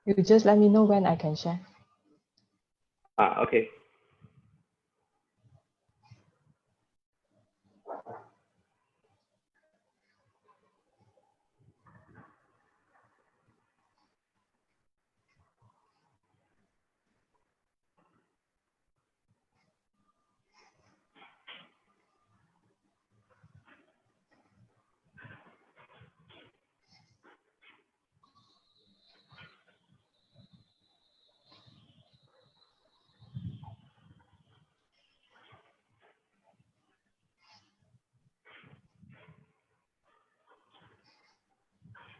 You just let me know when I can share. Okay.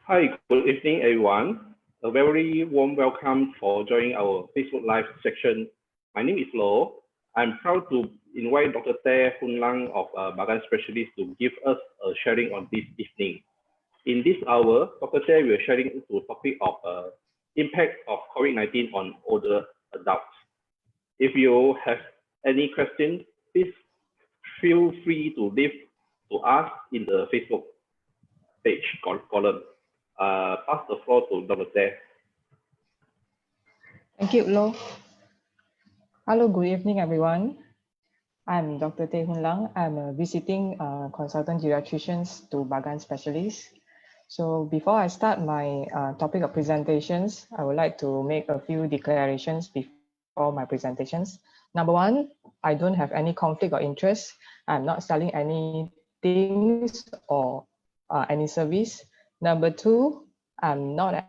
Hi, good evening, everyone. A very warm welcome for joining our Facebook Live section. My name is Lo. I'm proud to invite Dr. Teh Hoon Liang of Bagan Specialist to give us a sharing on this evening. In this hour, Dr. Teh will sharing to topic of impact of COVID-19 on older adults. If you have any questions, please feel free to leave to us in the Facebook page column. Pass the floor to Dr. Teh. Thank you, Lo. Hello, good evening, everyone. I'm Dr. Teh Hoon Liang. I'm a visiting consultant geriatrician to Bagan Specialist. So before I start my topic of presentations, I would like to make a few declarations before my presentations. Number one, I don't have any conflict or interest. I'm not selling any things or any service. Number two, I'm not an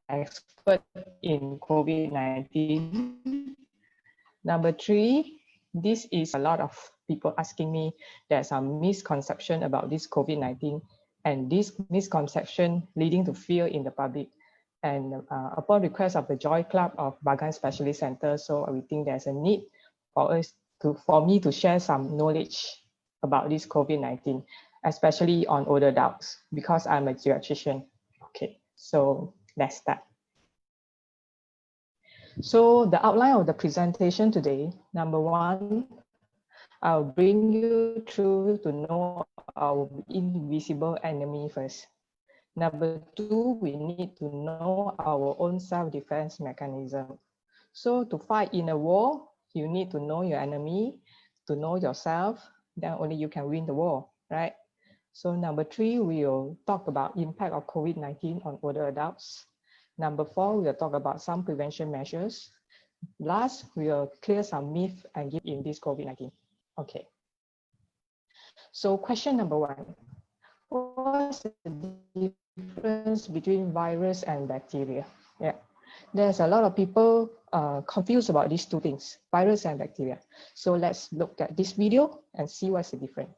expert in COVID-19. Number three, this is a lot of people asking me, there's some misconception about this COVID-19 and this misconception leading to fear in the public. And upon request of the Joy Club of Bagan Specialist Center, so we think there's a need for me to share some knowledge about this COVID-19, especially on older adults, because I'm a geriatrician. Okay, so let's start. So the outline of the presentation today, number one, I'll bring you through to know our invisible enemy first. Number two, we need to know our own self-defense mechanism. So to fight in a war, you need to know your enemy, to know yourself, then only you can win the war, right? So number three, we'll talk about impact of COVID-19 on older adults. Number four, we'll talk about some prevention measures. Last, we'll clear some myths and give in this COVID-19. Okay. So question number one, what's the difference between virus and bacteria? Yeah, there's a lot of people confused about these two things, virus and bacteria. So let's look at this video and see what's the difference.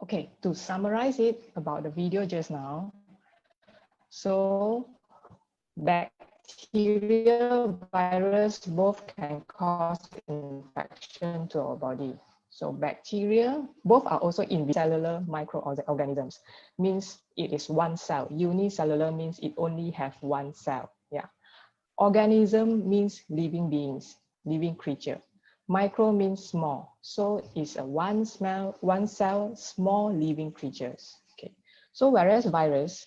Okay, to summarize it about the video just now. So bacteria bacteria, virus, both can cause infection to our body. So bacteria, both are also unicellular microorganisms, means it is one cell. Unicellular means it only have one cell. Yeah. Organism means living beings, living creature. Micro means small. So it's a one cell, small living creatures. Okay. So whereas virus,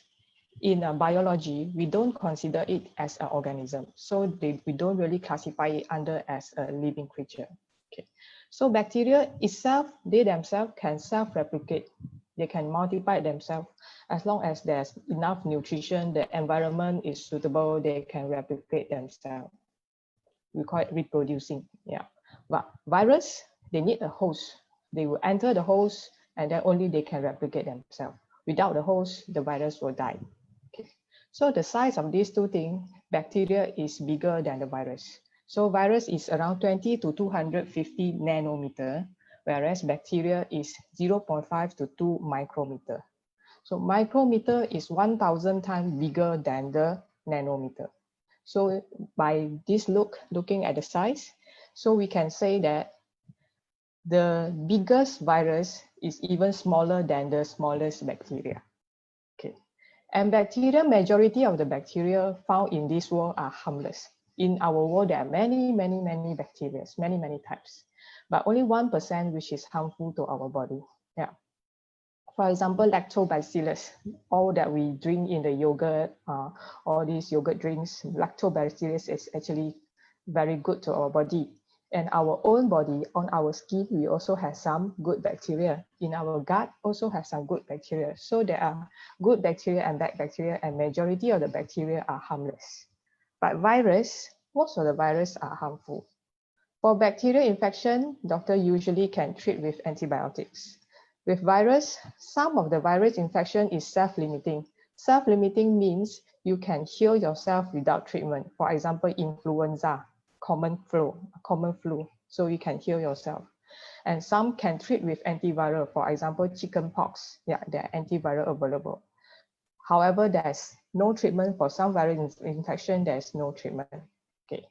in biology, we don't consider it as an organism. So we don't really classify it under as a living creature. Okay. So bacteria itself, they themselves can self-replicate. They can multiply themselves as long as there's enough nutrition, the environment is suitable, they can replicate themselves. We call it reproducing. Yeah. But virus, they need a host. They will enter the host and then only they can replicate themselves. Without the host, the virus will die. Okay. So the size of these two things, bacteria is bigger than the virus. So virus is around 20 to 250 nanometer, whereas bacteria is 0.5 to 2 micrometer. So micrometer is 1,000 times bigger than the nanometer. So by this looking at the size, so we can say that the biggest virus is even smaller than the smallest bacteria. Okay. And bacteria, majority of the bacteria found in this world are harmless. In our world, there are many bacteria, many types, but only 1% which is harmful to our body. Yeah. For example, lactobacillus, all that we drink in the yogurt, all these yogurt drinks, lactobacillus is actually very good to our body. And our own body, on our skin, we also have some good bacteria. In our gut, also have some good bacteria. So there are good bacteria and bad bacteria, and majority of the bacteria are harmless. But virus, most of the viruses are harmful. For bacterial infection, doctor usually can treat with antibiotics. With virus, some of the virus infection is self-limiting. Self-limiting means you can heal yourself without treatment. For example, influenza, common flu, so you can heal yourself. And some can treat with antiviral, for example, chickenpox. Yeah, there are antiviral available. However, there's no treatment for some viral infection, there's no treatment. Okay.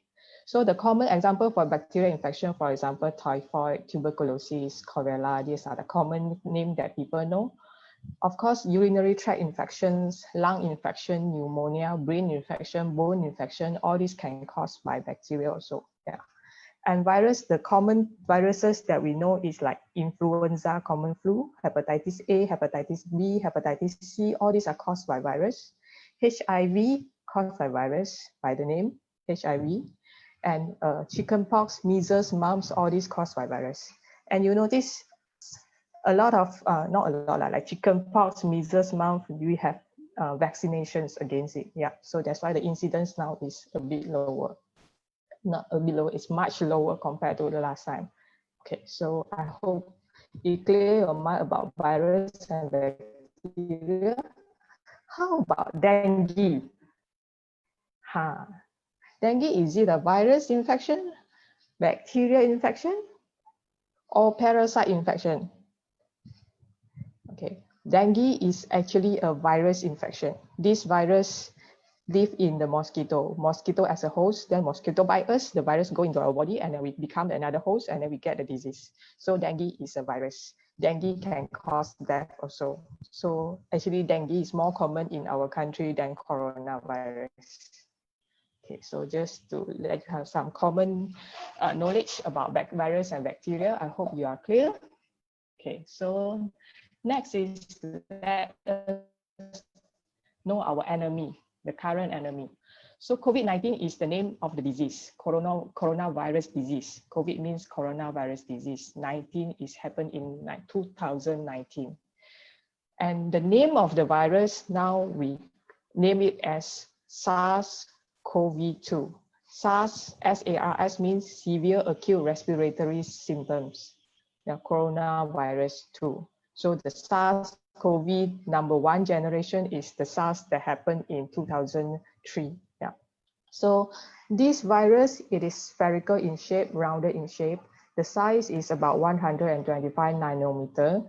So the common example for bacterial infection, for example, typhoid, tuberculosis, cholera, these are the common names that people know. Of course, urinary tract infections, lung infection, pneumonia, brain infection, bone infection, all these can cause by bacteria also. Yeah. And virus, the common viruses that we know is like influenza, common flu, hepatitis A, hepatitis B, hepatitis C, all these are caused by virus. HIV caused by virus, by the name HIV. And chickenpox, measles, mumps, all these caused by virus. And you notice a lot of, not a lot, like chickenpox, measles, mumps, we have vaccinations against it. Yeah, so that's why the incidence now is a bit lower. Not a bit lower, it's much lower compared to the last time. Okay, so I hope it clear your mind about virus and bacteria. How about dengue? Dengue, is it a virus infection, bacteria infection, or parasite infection? Okay, dengue is actually a virus infection. This virus live in the mosquito as a host, then mosquito bite us, the virus go into our body, and then we become another host, and then we get the disease. So dengue is a virus. Dengue can cause death also. So actually dengue is more common in our country than coronavirus. Okay, so just to let you have some common knowledge about virus and bacteria, I hope you are clear. Okay, so next is let us know our enemy, the current enemy. So COVID-19 is the name of the disease, coronavirus disease. COVID means coronavirus disease. 19 is happened in 2019. And the name of the virus, now we name it as SARS-CoV-2. SARS, S-A-R-S means severe acute respiratory symptoms. The coronavirus 2. So the SARS-CoV number 1 generation is the SARS that happened in 2003. Yeah. So this virus, it is spherical in shape, rounded in shape. The size is about 125 nanometer.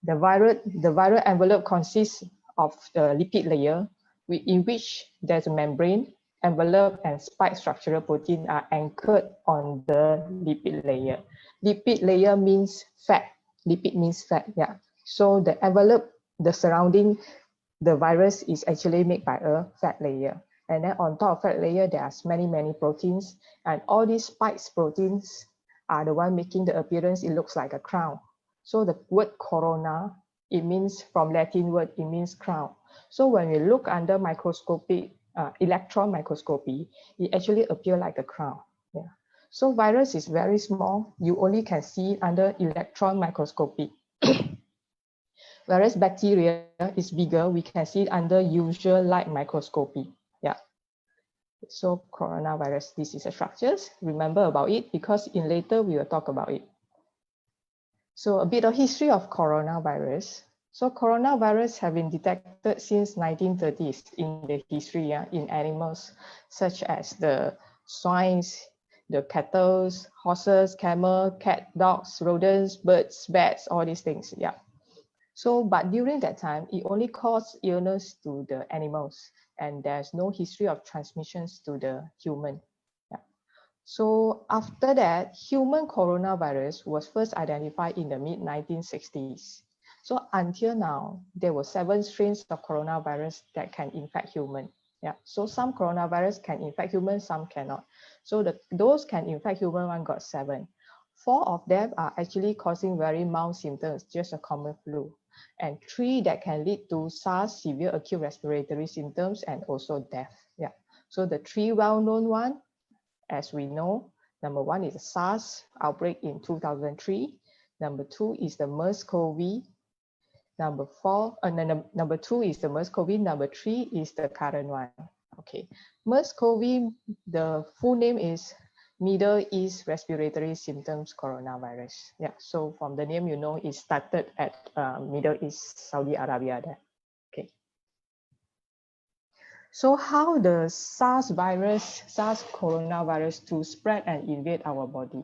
The viral envelope consists of the lipid layer in which there's a membrane, envelope and spike structural protein are anchored on the lipid layer. Lipid layer means fat. Lipid means fat, yeah. So the envelope, the surrounding, the virus is actually made by a fat layer. And then on top of fat layer, there are many proteins. And all these spikes proteins are the one making the appearance, it looks like a crown. So the word corona, it means from Latin word, it means crown. So when we look under microscopic, electron microscopy, it actually appears like a crown. Yeah. So virus is very small. You only can see under electron microscopy. Whereas bacteria is bigger, we can see it under usual light microscopy. Yeah. So coronavirus, this is the structures. Remember about it because in later we will talk about it. So a bit of history of coronavirus. So coronavirus have been detected since 1930s in the history, in animals such as the swines, the cattle, horses, camel, cat, dogs, rodents, birds, bats, all these things. Yeah. So, but during that time, it only caused illness to the animals, and there's no history of transmissions to the human. Yeah. So after that, human coronavirus was first identified in the mid-1960s. So until now, there were 7 strains of coronavirus that can infect human. Yeah. So some coronavirus can infect humans, some cannot. So those can infect human, one got 7. 4 of them are actually causing very mild symptoms, just a common flu. And 3 that can lead to SARS, severe acute respiratory symptoms, and also death. Yeah. So the 3 well-known ones, as we know, number 1 is the SARS outbreak in 2003. Number 2 is the MERS-CoV. Number 2 is the MERS-CoV. Number 3 is the current one. Okay, MERS-CoV, the full name is Middle East Respiratory Symptoms Coronavirus. Yeah, so from the name, you know, it started at Middle East, Saudi Arabia there. Okay. So how the SARS coronavirus to spread and invade our body?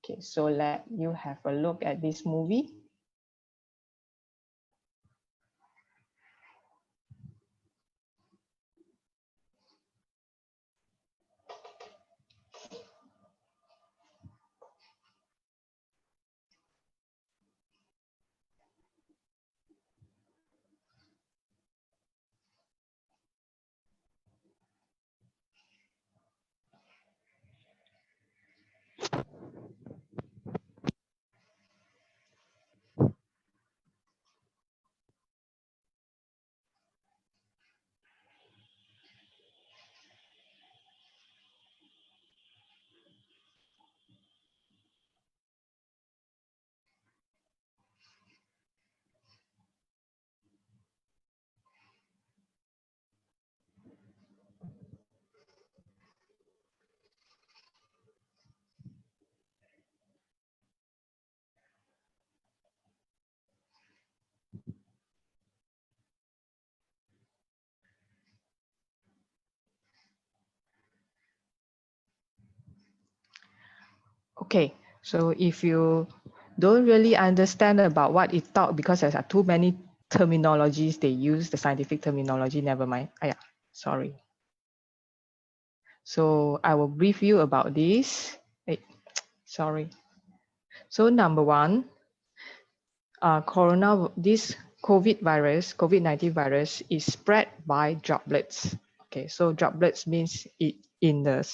Okay, so let you have a look at this movie. Okay, so if you don't really understand about what it taught because there are too many terminologies they use, the scientific terminology, never mind. Yeah, sorry. So I will brief you about this. Sorry. So number 1, this COVID-19 virus is spread by droplets. Okay, so droplets means it in the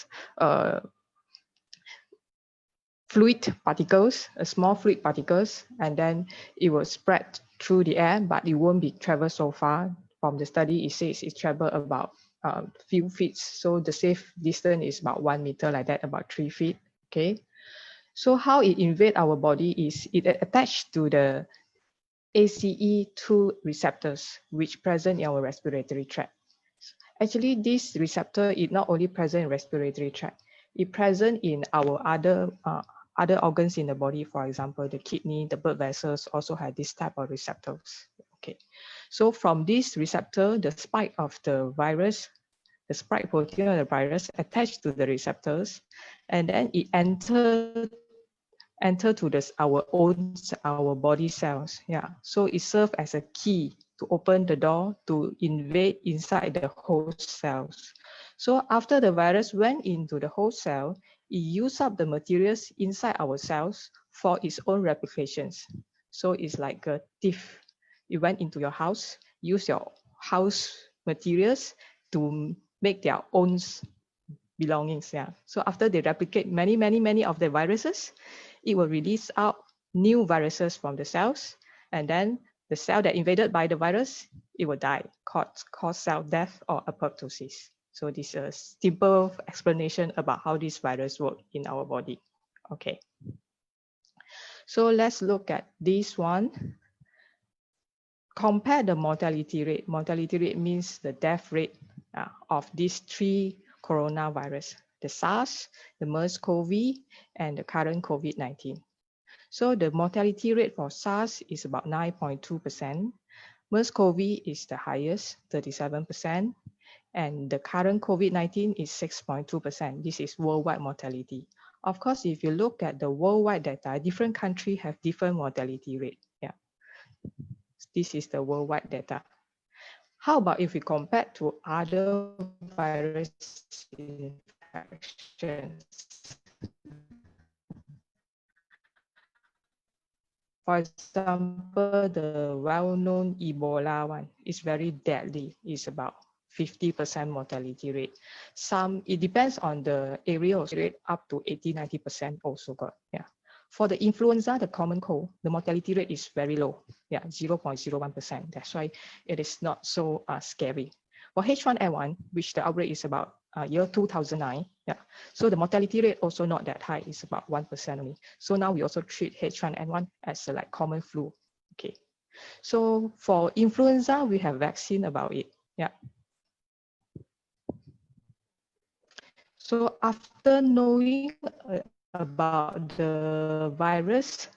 fluid particles, small fluid particles, and then it will spread through the air, but it won't be travel so far. From the study, it says it travel about few feet. So the safe distance is about 1 meter, like that, about 3 feet. Okay. So how it invade our body is it attached to the ACE2 receptors, which present in our respiratory tract. Actually, this receptor is not only present in respiratory tract, it present in our other organs in the body. For example, the kidney, the blood vessels also have this type of receptors. Okay, so from this receptor, the spike of the virus, the spike protein of the virus attached to the receptors, and then it enter to our body cells. Yeah, so it serves as a key to open the door to invade inside the host cells. So after the virus went into the host cell, it used up the materials inside our cells for its own replications. So it's like a thief. It went into your house, use your house materials to make their own belongings. Yeah. So after they replicate many of the viruses, it will release out new viruses from the cells, and then the cell that invaded by the virus, it will die, cause cell death or apoptosis. So this is a simple explanation about how this virus work in our body. Okay. So let's look at this one. Compare the mortality rate. Mortality rate means the death rate of these three coronavirus, the SARS, the MERS-CoV, and the current COVID-19. So the mortality rate for SARS is about 9.2%. MERS-CoV is the highest, 37%. And the current COVID-19 is 6.2%. This is worldwide mortality. Of course, if you look at the worldwide data, different countries have different mortality rate. Yeah. This is the worldwide data. How about if we compare to other virus infections? For example, the well-known Ebola one is very deadly. It's about 50% mortality rate. It depends on the area of rate, up to 80-90% also got. Yeah. For the influenza, the common cold, the mortality rate is very low. Yeah, 0.01%. That's why it is not so scary. For H1N1, which the outbreak is about year 2009, yeah. So the mortality rate also not that high, it's about 1% only. So now we also treat H1N1 as a like common flu. Okay. So for influenza, we have vaccine about it. Yeah. So after knowing about the virus,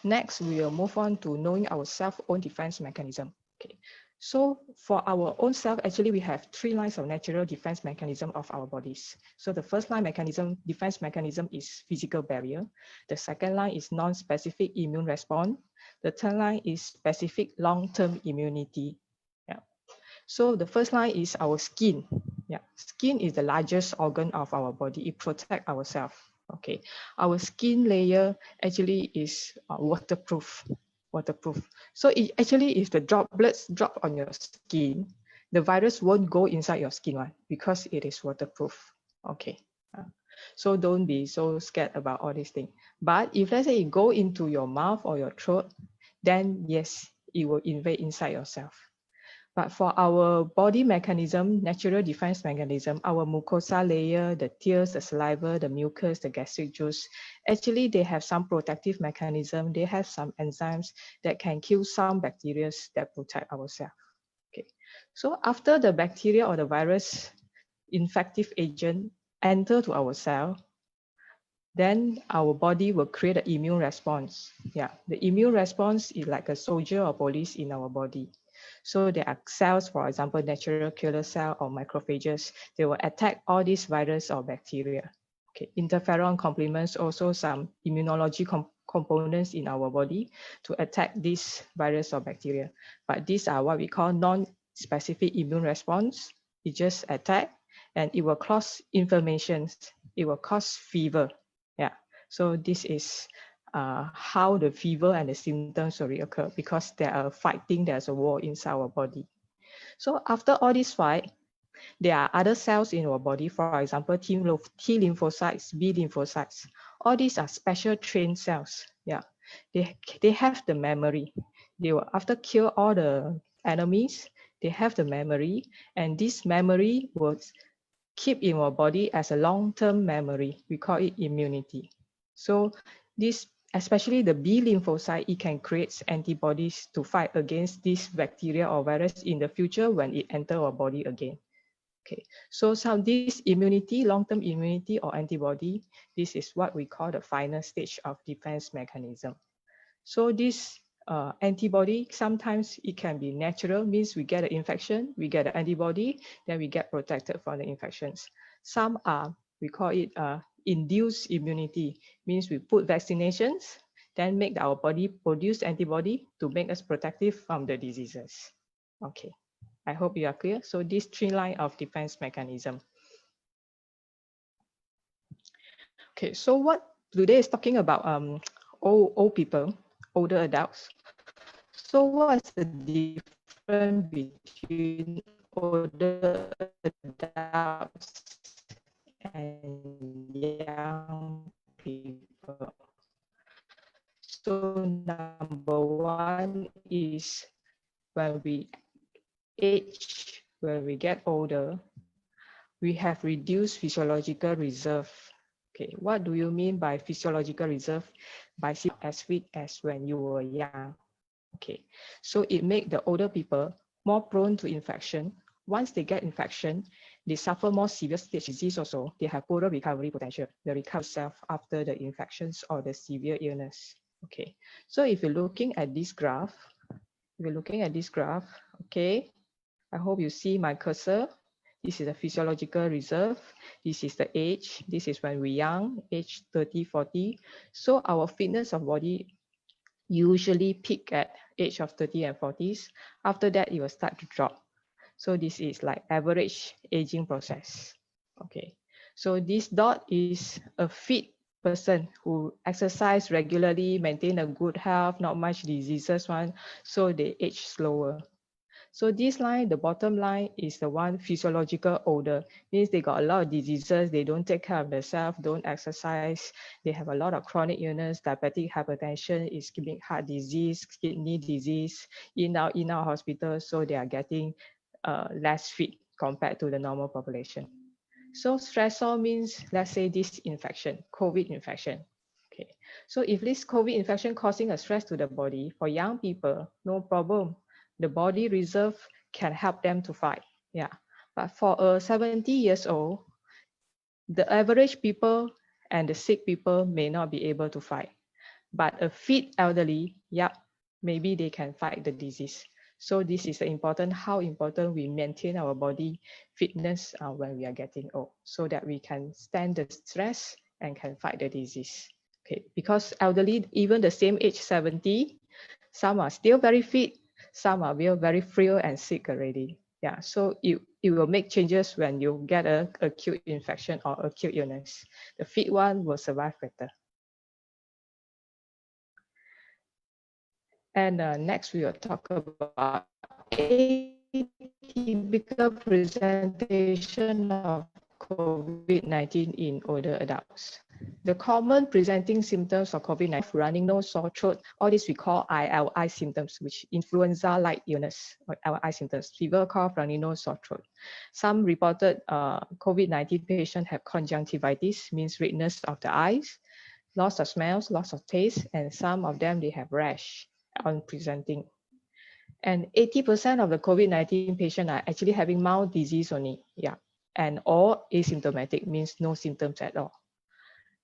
next we will move on to knowing our self-own defense mechanism. Okay. So for our own self, actually we have three lines of natural defense mechanism of our bodies. So the first line defense mechanism is physical barrier. The second line is non-specific immune response. The third line is specific long-term immunity. Yeah. So the first line is our skin. Yeah, skin is the largest organ of our body. It protects ourselves. Okay, our skin layer actually is waterproof. So it actually, if the droplets drop on your skin, the virus won't go inside your skin, right? Because it is waterproof. Okay. So don't be so scared about all these things. But if let's say it go into your mouth or your throat, then yes, it will invade inside yourself. But for our body mechanism, natural defense mechanism, our mucosa layer, the tears, the saliva, the mucus, the gastric juice, actually they have some protective mechanism. They have some enzymes that can kill some bacteria that protect ourselves. Okay. So after the bacteria or the virus infective agent enter to our cell, then our body will create an immune response. Yeah, the immune response is like a soldier or police in our body. So there are cells, for example, natural killer cell or macrophages. They will attack all these virus or bacteria. Okay, interferon complements also some immunology components in our body to attack this virus or bacteria. But these are what we call non-specific immune response. It just attack and it will cause inflammations. It will cause fever. Yeah, so this is how the fever and the symptoms will reoccur because there are fighting, there's a war inside our body. So after all this fight, there are other cells in our body, for example, T lymphocytes, B lymphocytes. All these are special trained cells. Yeah, they have the memory. They will, after kill all the enemies, they have the memory, and this memory will keep in our body as a long-term memory. We call it immunity. So this, especially the B lymphocyte, it can create antibodies to fight against this bacteria or virus in the future when it enters our body again. Okay, so this immunity, long-term immunity or antibody, this is what we call the final stage of defense mechanism. So this antibody, sometimes it can be natural, means we get an infection, we get an antibody, then we get protected from the infections. Some are, we call it induced immunity, means we put vaccinations, then make our body produce antibody to make us protective from the diseases. Okay, I hope you are clear. So these three lines of defense mechanism. Okay, so what today is talking about old people, older adults. So what's the difference between older adults and young people? So number one is when we age, when we get older, we have reduced physiological reserve. Okay, what do you mean by physiological reserve? By as weak as when you were young. Okay, so it makes the older people more prone to infection. Once they get infection, they suffer more severe stage disease also. They have poorer recovery potential. The recovery self after the infections or the severe illness. Okay, so if you're looking at this graph, okay, I hope you see my cursor. This is the physiological reserve. This is the age. This is when we're young, age 30, 40. So our fitness of body usually peak at age of 30 and 40s. After that, it will start to drop. So this is like average aging process. Okay. So this dot is a fit person who exercise regularly, maintain a good health, not much diseases one, so they age slower. So this line, the bottom line, is the one physiological older. Means they got a lot of diseases, they don't take care of themselves, don't exercise, they have a lot of chronic illness, diabetic hypertension, ischemic heart disease, kidney disease, in out hospital, so they are getting less fit compared to the normal population. So stressor means, let's say this infection, COVID infection. Okay, so if this COVID infection causing a stress to the body, for young people, no problem. The body reserve can help them to fight. Yeah, but for a 70 years old, the average people and the sick people may not be able to fight. But a fit elderly, yeah, maybe they can fight the disease. So this is important, how important we maintain our body fitness when we are getting old, so that we can stand the stress and can fight the disease. Okay, because elderly, even the same age 70, some are still very fit, some are very frail and sick already. Yeah, so it will make changes when you get a acute infection or acute illness. The fit one will survive better. And next, we will talk about atypical presentation of COVID-19 in older adults. The common presenting symptoms of COVID-19, running nose, sore throat, all this we call ILI symptoms, which influenza-like illness, or ILI symptoms, fever, cough, runny nose, sore throat. Some reported COVID-19 patients have conjunctivitis, means redness of the eyes, loss of smells, loss of taste, and some of them, they have rash on presenting. And 80% of the COVID-19 patients are actually having mild disease only, yeah, and all asymptomatic, means no symptoms at all.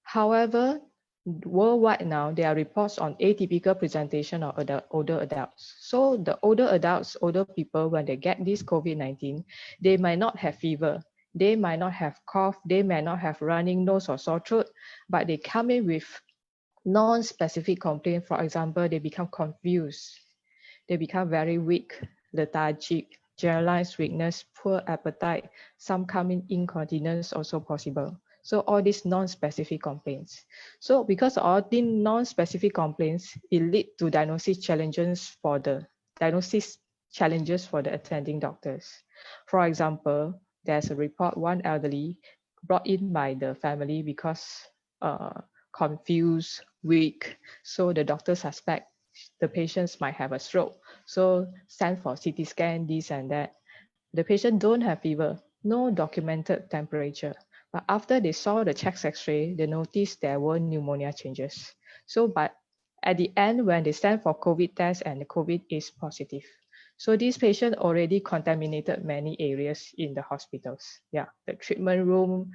However, worldwide now, there are reports on atypical presentation of older adults. So the older adults, older people, when they get this COVID-19, they might not have fever, they might not have cough, they may not have running nose or sore throat, but they come in with non-specific complaint. For example, they become confused, they become very weak, lethargic, generalized weakness, poor appetite, some come in incontinence also possible. So all these non-specific complaints. So because of all these non-specific complaints, it leads to diagnosis challenges for the attending doctors. For example, there's a report, one elderly brought in by the family because confused, weak. So the doctor suspect the patients might have a stroke. So send for CT scan, this and that. The patient don't have fever, no documented temperature. But after they saw the chest X-ray, they noticed there were pneumonia changes. So, but at the end, when they send for COVID test and the COVID is positive. So this patient already contaminated many areas in the hospitals. Yeah, the treatment room,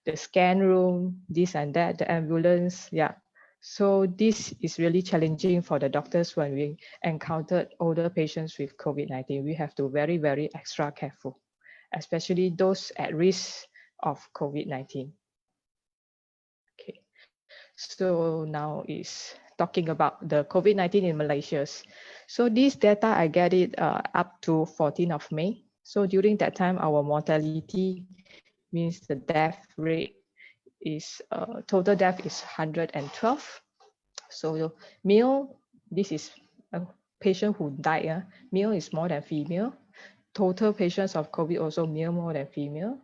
the scan room, this and that, the ambulance. Yeah. So this is really challenging for the doctors when we encountered older patients with COVID-19. We have to very, very extra careful, especially those at risk of COVID-19. Okay, so now is talking about the COVID-19 in Malaysia. So this data, I get it up to 14th of May. So during that time, our mortality, means the death rate, is total death is 112. So male, this is a patient who died. Male is more than female. Total patients of COVID also male more than female.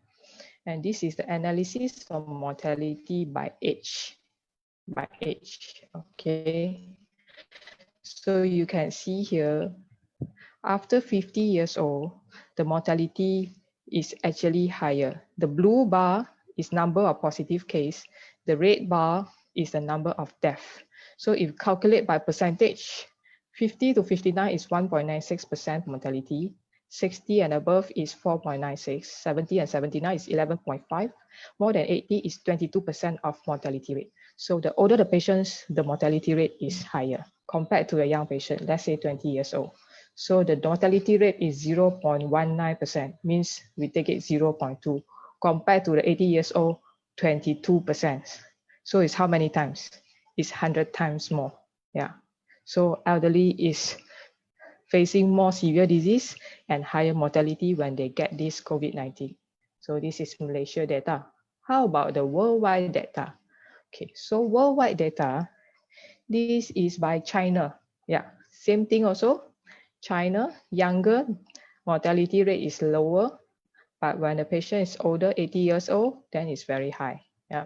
And this is the analysis of mortality by age. Okay. So you can see here, after 50 years old, the mortality is actually higher. The blue bar is number of positive case. The red bar is the number of death. So if calculate by percentage, 50 to 59 is 1.96% mortality. 60 and above is 4.96. 70 and 79 is 11.5. More than 80 is 22% of mortality rate. So the older the patients, the mortality rate is higher compared to a young patient, let's say 20 years old. So the mortality rate is 0.19%, means we take it 0.2. Compared to the 80 years old, 22%. So it's how many times? It's 100 times more. Yeah. So elderly is facing more severe disease and higher mortality when they get this COVID-19. So this is Malaysia data. How about the worldwide data? Okay, so worldwide data, this is by China. Yeah, same thing also. China, younger, mortality rate is lower, but when the patient is older, 80 years old, then it's very high. Yeah.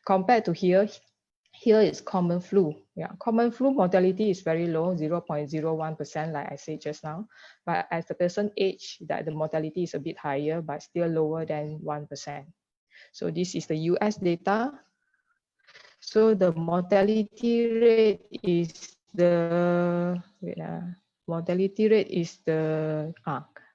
Compared to here is common flu. Yeah, common flu mortality is very low, 0.01%, like I said just now. But as the person age, that the mortality is a bit higher, but still lower than 1%. So this is the US data. So the mortality rate is the mortality rate is the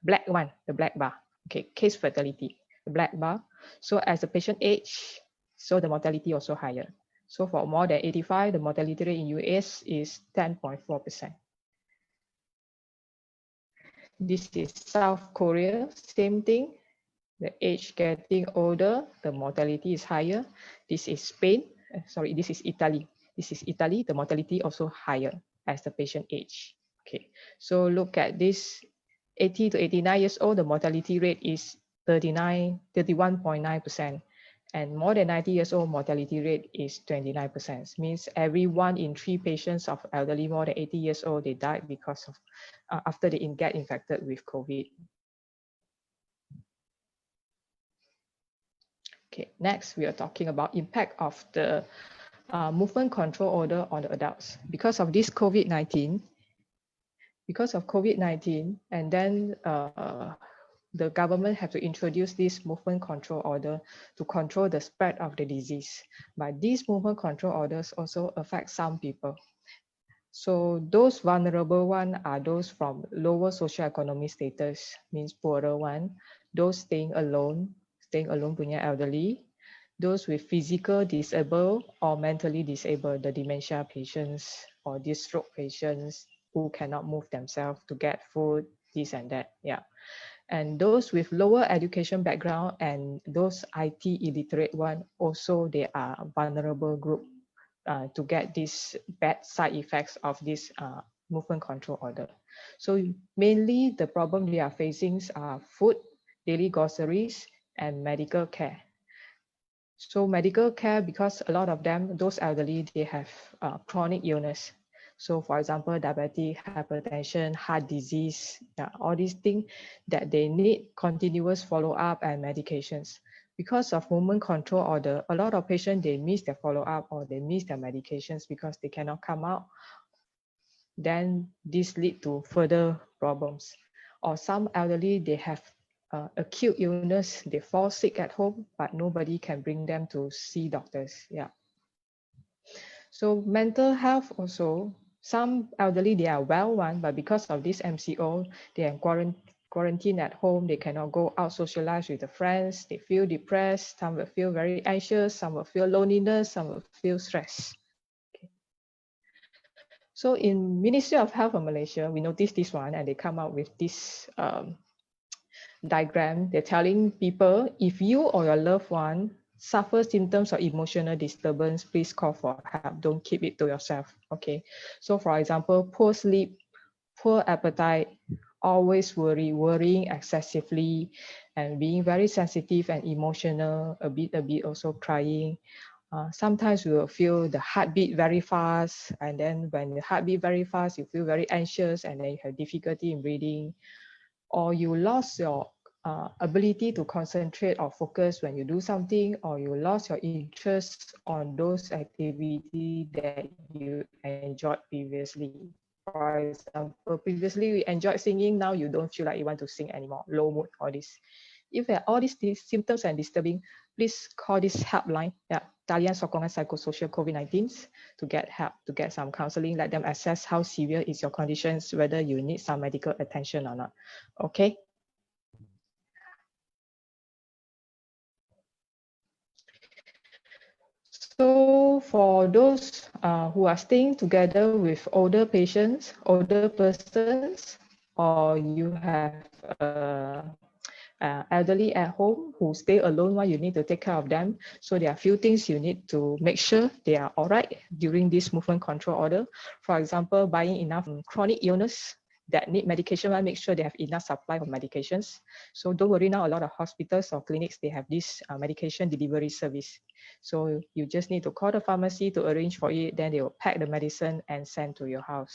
black one, the black bar. Okay, case fatality, the black bar. So as the patient age, so the mortality also higher. So for more than 85, the mortality rate in US is 10.4%. This is South Korea, same thing. The age getting older, the mortality is higher. This is Spain. Sorry, this is Italy. This is Italy. The mortality also higher as the patient age. Okay, so look at this 80 to 89 years old, the mortality rate is 31.9%. And more than 90 years old, mortality rate is 29%. Means every 1 in 3 patients of elderly more than 80 years old, they died because of after they get infected with COVID. Okay, next we are talking about impact of the movement control order on the adults. Because of this COVID-19, and then the government have to introduce this movement control order to control the spread of the disease. But these movement control orders also affect some people. So those vulnerable ones are those from lower socioeconomic status, means poorer one, those staying alone punya elderly, those with physical disabled or mentally disabled, the dementia patients or these stroke patients who cannot move themselves to get food, this and that, yeah. And those with lower education background and those IT illiterate one, also they are vulnerable group to get these bad side effects of this movement control order. So mainly the problem we are facing are food, daily groceries, and medical care. So medical care, because a lot of them, those elderly, they have chronic illness. So for example, diabetes, hypertension, heart disease, all these things that they need continuous follow-up and medications. Because of movement control order, a lot of patients, they miss their follow-up or they miss their medications because they cannot come out. Then this lead to further problems. Or some elderly, they have acute illness, they fall sick at home, but nobody can bring them to see doctors. Yeah. So mental health also, some elderly, they are well one, but because of this MCO, they are quarantined at home, they cannot go out socialize with the friends, they feel depressed, some will feel very anxious, some will feel loneliness, some will feel stress. Okay. So in Ministry of Health of Malaysia, we noticed this one and they come out with this diagram. They're telling people, if you or your loved one suffer symptoms of emotional disturbance, please call for help. Don't keep it to yourself. Okay. So for example, poor sleep, poor appetite, always worrying excessively, and being very sensitive and emotional, a bit also crying. Sometimes you will feel the heartbeat very fast, and then when the heartbeat very fast, you feel very anxious, and then you have difficulty in breathing, or you lost your ability to concentrate or focus when you do something, or you lost your interest on those activities that you enjoyed previously. For example, previously we enjoyed singing, now you don't feel like you want to sing anymore, low mood, all this. If you have all these symptoms and disturbing, please call this helpline, Talian Sokongan Psychosocial COVID-19, to get help, to get some counseling, let them assess how severe is your conditions, whether you need some medical attention or not. Okay. So for those who are staying together with older patients, older persons, or you have elderly at home who stay alone while you need to take care of them. So there are a few things you need to make sure they are all right during this movement control order. For example, buying enough chronic illness that need medication, make sure they have enough supply of medications. So don't worry, now a lot of hospitals or clinics, they have this medication delivery service. So you just need to call the pharmacy to arrange for it, then they will pack the medicine and send to your house.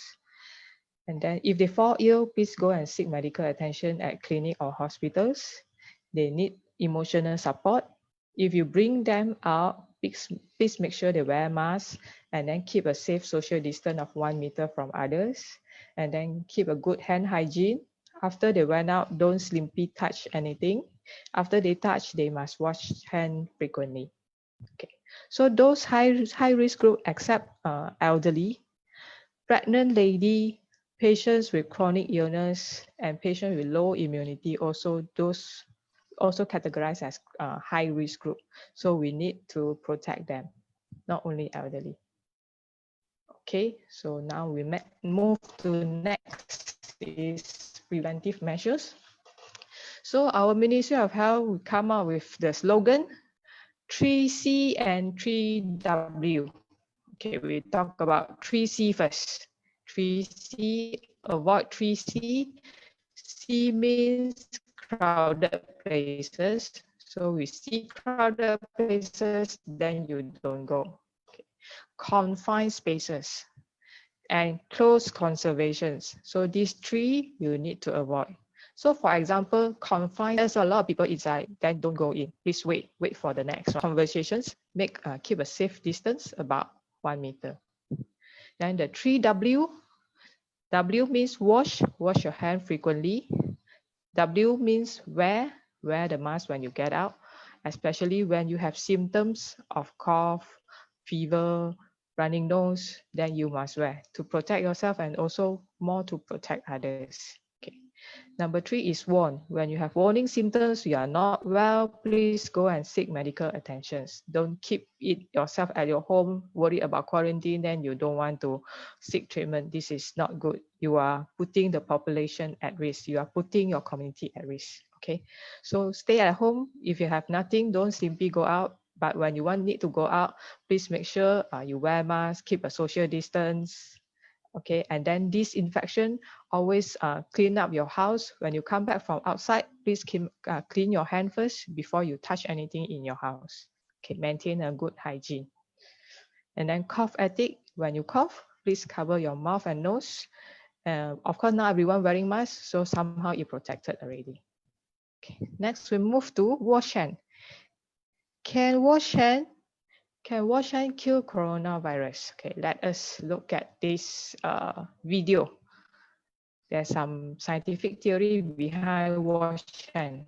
And then if they fall ill, please go and seek medical attention at clinic or hospitals. They need emotional support. If you bring them out, please make sure they wear masks, and then keep a safe social distance of 1 meter from others, and then keep a good hand hygiene. After they went out, don't simply touch anything. After they touch, they must wash hands frequently. Okay. So those high risk group except elderly, pregnant lady, patients with chronic illness, and patients with low immunity, those also categorized as high risk group. So we need to protect them, not only elderly. Okay, so now we move to next is preventive measures. So our Ministry of Health will come up with the slogan 3C and 3W. Okay, we talk about 3C first. 3C, avoid 3C. C means crowded places. So we see crowded places, then you don't go. Okay. Confined spaces and close conservations. So these three you need to avoid. So for example, confined, there's a lot of people inside, then don't go in. Please wait for the next one. Conversations, keep a safe distance about 1 meter. Then the 3W, W means wash your hand frequently. W means wear the mask when you get out, especially when you have symptoms of cough, fever, running nose, then you must wear to protect yourself and also more to protect others. Okay. Number 3 is warn. When you have warning symptoms, you are not well, please go and seek medical attention. Don't keep it yourself at your home, worry about quarantine, then you don't want to seek treatment. This is not good. You are putting the population at risk. You are putting your community at risk. Okay, so stay at home. If you have nothing, don't simply go out. But when you need to go out, please make sure you wear mask, keep a social distance. Okay, and then disinfection, always clean up your house. When you come back from outside, please clean your hand first before you touch anything in your house. Okay, maintain a good hygiene. And then cough ethic, when you cough, please cover your mouth and nose. Of course, not everyone wearing masks, so somehow you're protected already. Okay. Next, we move to wash hand. Can wash hand kill coronavirus? Okay, let us look at this video. There's some scientific theory behind wash hand.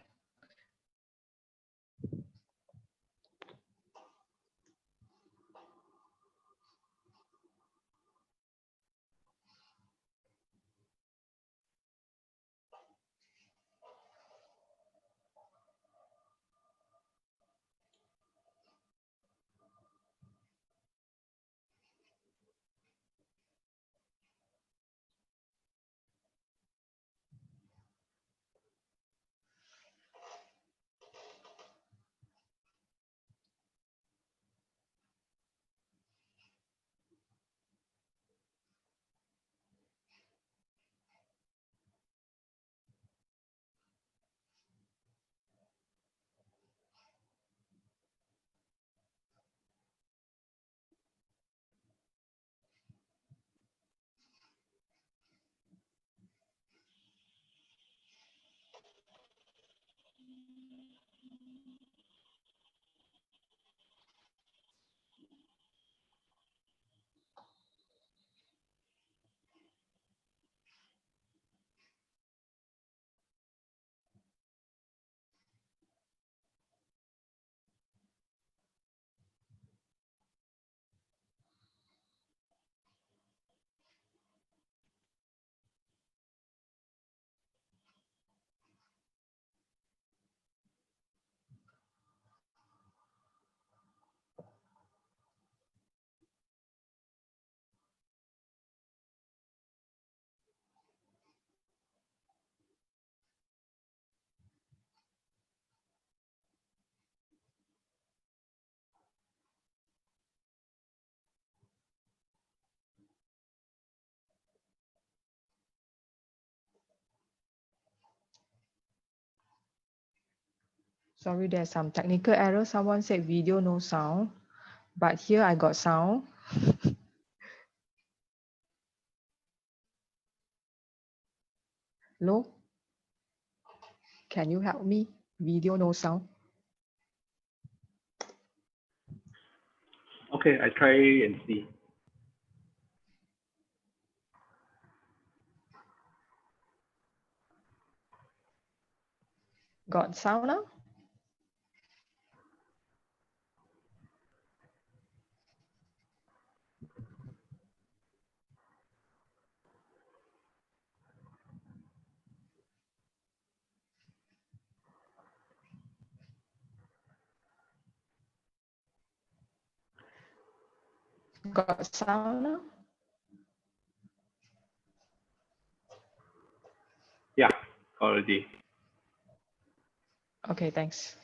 Sorry, there's some technical error. Someone said video no sound, but here I got sound. Hello? Can you help me? Video no sound. Okay, I try and see. Got sound now? Got sound now? Yeah, already. Okay, thanks.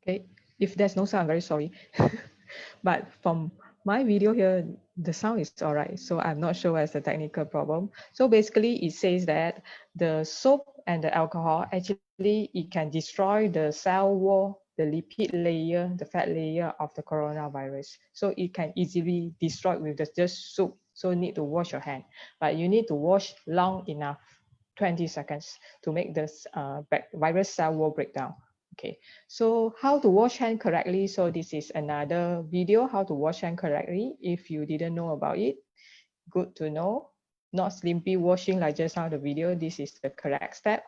Okay, if there's no sound, I'm very sorry. But from my video here, the sound is all right. So I'm not sure what's the technical problem. So basically it says that the soap and the alcohol, actually it can destroy the cell wall, the lipid layer, the fat layer of the coronavirus. So it can easily destroy with the just soap. So you need to wash your hand, but you need to wash long enough, 20 seconds to make this virus cell wall breakdown. Okay, so how to wash hand correctly? So this is another video, how to wash hand correctly. If you didn't know about it, good to know. Not simply washing like just now the video. This is the correct step.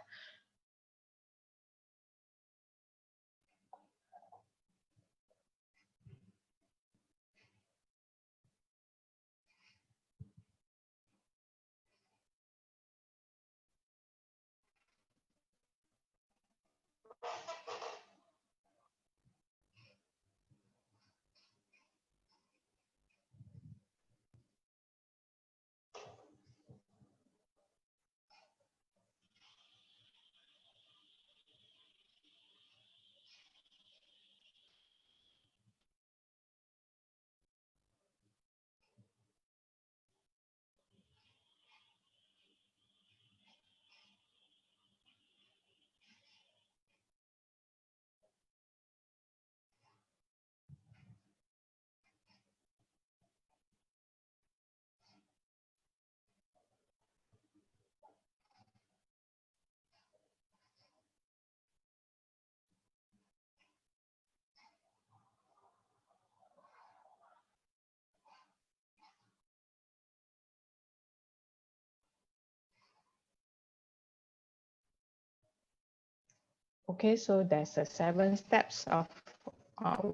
Okay, so there's 7 steps of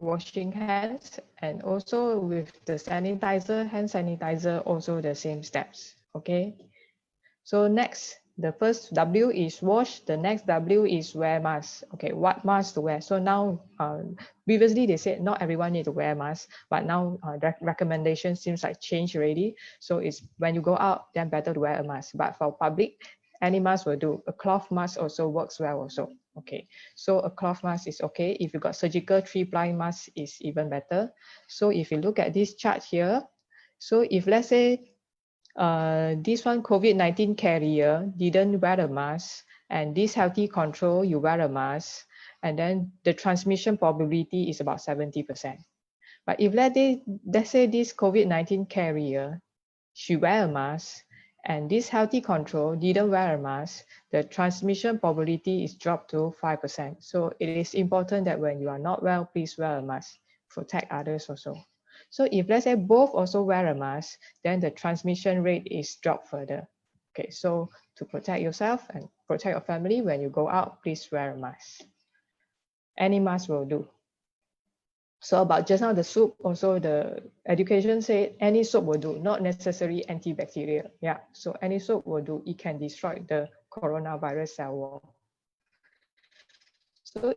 washing hands, and also with the sanitizer, hand sanitizer, also the same steps. Okay, so next, the first W is wash, the next W is wear mask. Okay, what mask to wear? So now, previously they said not everyone need to wear mask, but now recommendation seems like changed already. So it's when you go out, then better to wear a mask. But for public, any mask will do. A cloth mask also works well also. Okay, so a cloth mask is okay. If you got surgical 3-ply mask is even better. So if you look at this chart here, so if let's say this one COVID-19 carrier didn't wear a mask, and this healthy control, you wear a mask, and then the transmission probability is about 70%. But if let's say this COVID-19 carrier, she wear a mask, and this healthy control didn't wear a mask, the transmission probability is dropped to 5%. So it is important that when you are not well, please wear a mask, protect others also. So if let's say both also wear a mask, then the transmission rate is dropped further. Okay, so to protect yourself and protect your family, when you go out, please wear a mask. Any mask will do. So about just now the soup, also the education said any soap will do, not necessarily antibacterial. Yeah, so any soap will do. It can destroy the coronavirus cell wall. So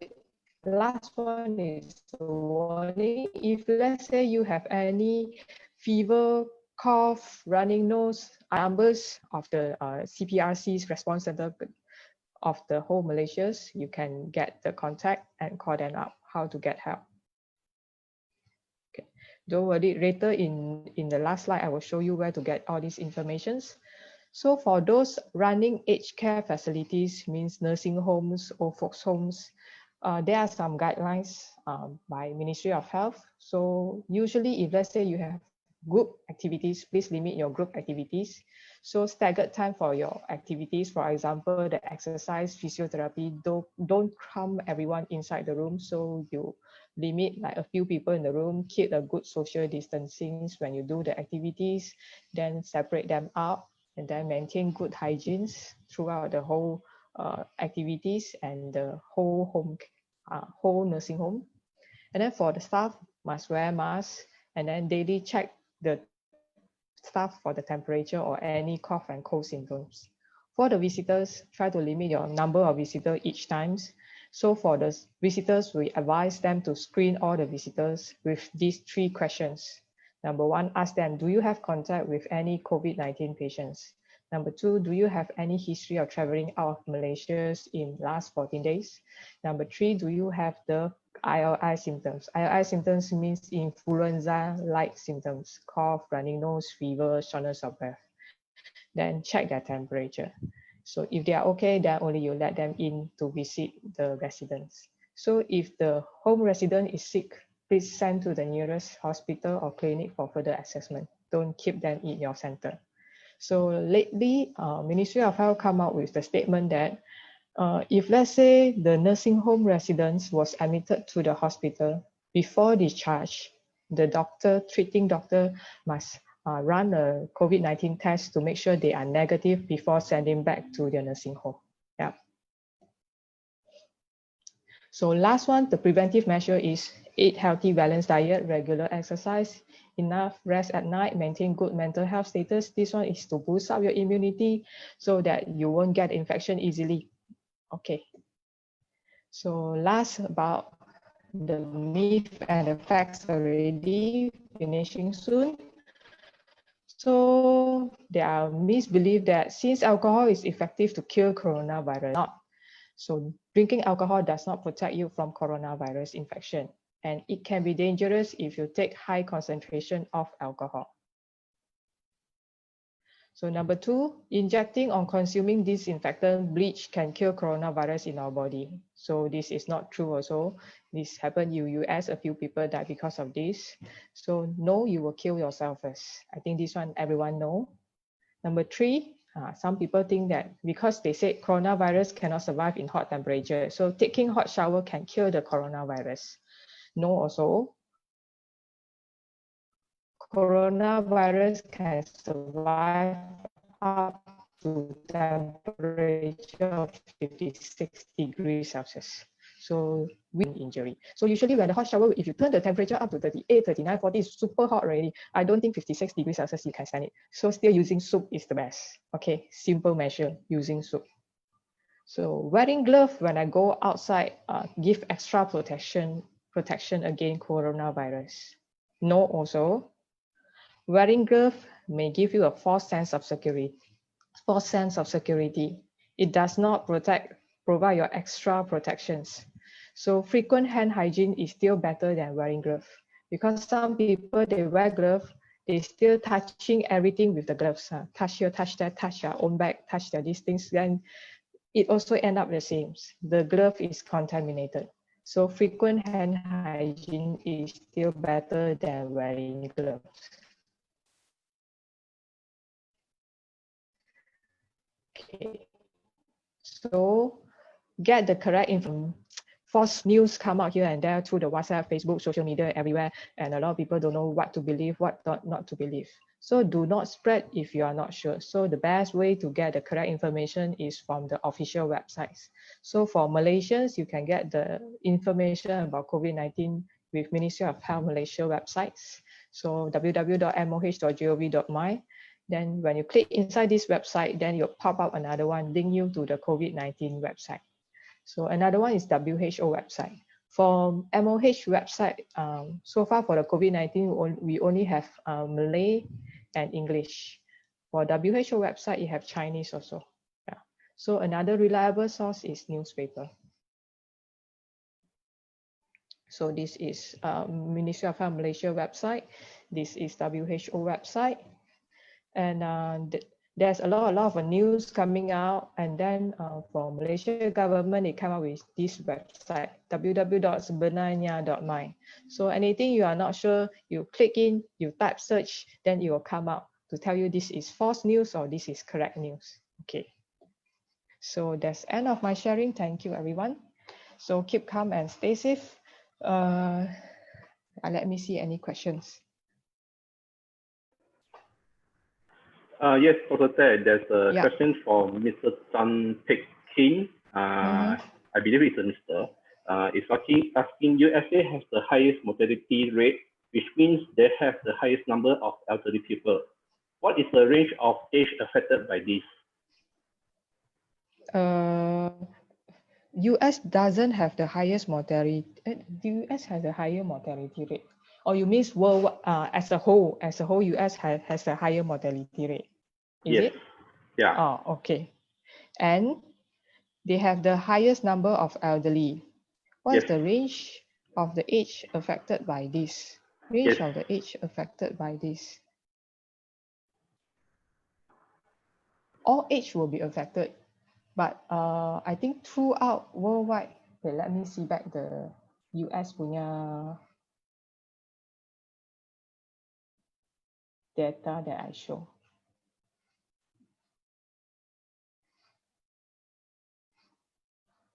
last one is a warning. If let's say you have any fever, cough, running nose, numbers of the CPRC's response center of the whole Malaysia, you can get the contact and call them up how to get help. Okay, don't worry, later in the last slide, I will show you where to get all these informations. So for those running aged care facilities, means nursing homes, old folks homes, there are some guidelines by Ministry of Health. So usually if let's say you have group activities, please limit your group activities. So staggered time for your activities, for example, the exercise, physiotherapy, don't cram everyone inside the room. So you limit like a few people in the room, keep a good social distancing when you do the activities, then separate them out, and then maintain good hygiene throughout the whole activities and the whole nursing home. And then for the staff, must wear masks, and then daily check the staff for the temperature or any cough and cold symptoms. For the visitors, try to limit your number of visitors each time. So for the visitors, we advise them to screen all the visitors with these 3 questions. Number 1, ask them, do you have contact with any COVID-19 patients? Number 2, do you have any history of traveling out of Malaysia in last 14 days? Number 3, do you have the ILI symptoms? ILI symptoms means influenza-like symptoms, cough, running nose, fever, shortness of breath. Then check their temperature. So if they are okay, then only you let them in to visit the residents. So if the home resident is sick, please send to the nearest hospital or clinic for further assessment. Don't keep them in your center. So lately, Ministry of Health come out with the statement that if let's say the nursing home residents was admitted to the hospital before discharge, the treating doctor must run a COVID-19 test to make sure they are negative before sending back to their nursing home. Yeah. So last one, the preventive measure is eat healthy, balanced diet, regular exercise, enough rest at night, maintain good mental health status. This one is to boost up your immunity so that you won't get infection easily. Okay. So last about the myth and the facts already, finishing soon. So there are misbelief that since alcohol is effective to cure coronavirus, not. So drinking alcohol does not protect you from coronavirus infection, and it can be dangerous if you take high concentration of alcohol. So number 2, injecting or consuming disinfectant bleach can kill coronavirus in our body. So this is not true also. This happened in US, a few people died because of this. So no, you will kill yourself first. I think this one everyone know. Number 3, some people think that because they said coronavirus cannot survive in hot temperature, so taking hot shower can kill the coronavirus. No also. Coronavirus can survive up to to temperature of 56 degrees Celsius. So wind injury. So usually when the hot shower, if you turn the temperature up to 38, 39, 40, it's super hot already. I don't think 56 degrees Celsius you can stand it. So still using soup is the best. Okay, simple measure using soup. So wearing gloves when I go outside give extra protection against coronavirus. No, also wearing gloves may give you a false sense of security. It does not provide your extra protections. So frequent hand hygiene is still better than wearing gloves, because some people, they wear gloves, they still touching everything with the gloves. Touch here, touch that, touch their own bag, touch their these things, then it also end up the same. The glove is contaminated. So frequent hand hygiene is still better than wearing gloves. Okay. So get the correct information. False news come out here and there through the WhatsApp, Facebook, social media, everywhere, and a lot of people don't know what to believe, what not to believe. So do not spread if you are not sure. So the best way to get the correct information is from the official websites. So for Malaysians, you can get the information about COVID-19 with Ministry of Health Malaysia websites. So www.moh.gov.my. Then when you click inside this website, then you'll pop up another one, link you to the COVID-19 website. So another one is WHO website. For MOH website, so far for the COVID-19, we only have Malay and English. For WHO website, you have Chinese also. Yeah. So another reliable source is newspaper. So this is Ministry of Health Malaysia website. This is WHO website. And there's a lot of news coming out, and then for Malaysia government, they come up with this website, www.sebenarnya.my. So anything you are not sure, you click in, you type search, then it will come up to tell you this is false news or this is correct news. Okay. So that's end of my sharing. Thank you, everyone. So keep calm and stay safe. Let me see any questions. Yes, Dr. Teh, there's a question from Mr. Tan Peck King. I believe it's a Mr. It's asking USA has the highest mortality rate, which means they have the highest number of elderly people. What is the range of age affected by this? US doesn't have the highest mortality. The US has a higher mortality rate. Or you mean world as a whole? As a whole, US has a higher mortality rate. Is it? Yeah. Oh, okay. And they have the highest number of elderly. What is the range of the age affected by this? Range of the age affected by this. All age will be affected, but I think throughout worldwide. Okay, let me see back the US punya data that I show.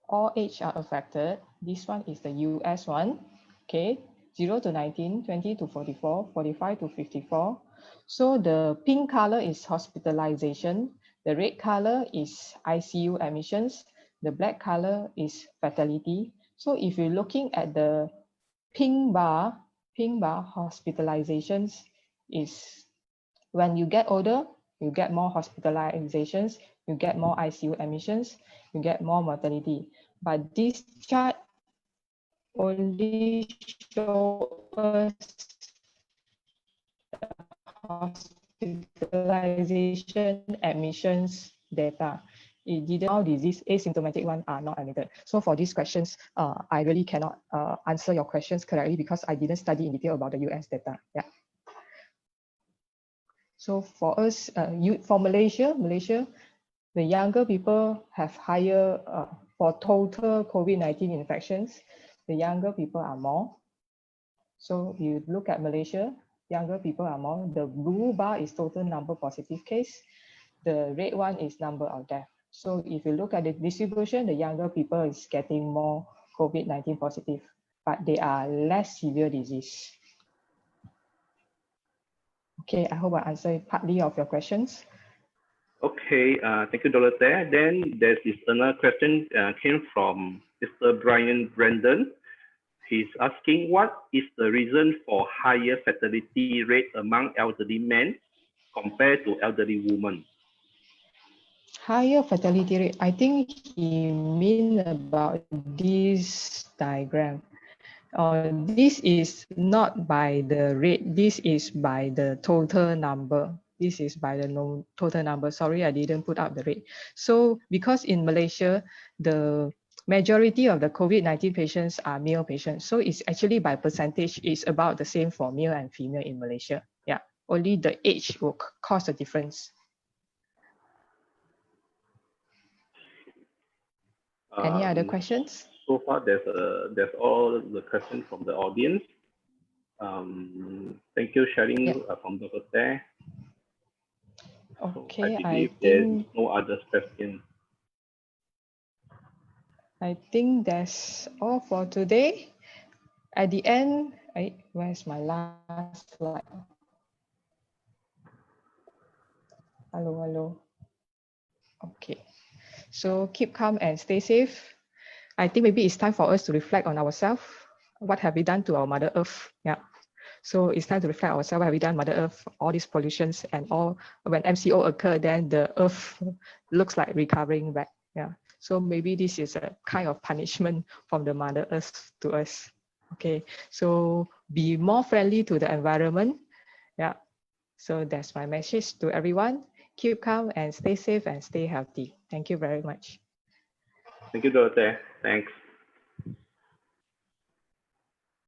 All age are affected. This one is the US one. Okay, 0 to 19, 20 to 44, 45 to 54. So the pink color is hospitalization. The red color is ICU admissions. The black color is fatality. So if you're looking at the pink bar hospitalizations is when you get older, you get more hospitalizations, you get more ICU admissions, you get more mortality. But this chart only shows us hospitalization admissions data. It didn't all disease asymptomatic one are not admitted. So for these questions, I really cannot answer your questions correctly because I didn't study in detail about the US data. Yeah. So for us, for Malaysia, the younger people have higher, for total COVID-19 infections, the younger people are more. So you look at Malaysia, younger people are more. The blue bar is total number positive case. The red one is number of death. So if you look at the distribution, the younger people is getting more COVID-19 positive, but they are less severe disease. Okay, I hope I answered partly of your questions. Okay, thank you, Dr. Teh. Then there's this another question came from Mr. Brian Brandon. He's asking, what is the reason for higher fatality rate among elderly men compared to elderly women? Higher fatality rate, I think he mean about this diagram. This is not by the rate, this is by the total number. This is by the total number. Sorry, I didn't put up the rate. So because in Malaysia, the majority of the COVID-19 patients are male patients. So it's actually by percentage, it's about the same for male and female in Malaysia. Yeah, only the age will cause a difference. Any other questions? So far, there's all the questions from the audience. Thank you sharing from Dr. Teh. Okay, so I believe there's no other questions. I think that's all for today. At the end, where's my last slide? Hello. Okay, so keep calm and stay safe. I think maybe it's time for us to reflect on ourselves. What have we done to our Mother Earth? Yeah. So it's time to reflect ourselves. What have we done, Mother Earth? All these pollutions and all. When MCO occurred, then the Earth looks like recovering back. Yeah. So maybe this is a kind of punishment from the Mother Earth to us. Okay. So be more friendly to the environment. Yeah. So that's my message to everyone. Keep calm and stay safe and stay healthy. Thank you very much. Thank you, Dr. Teh. Thanks.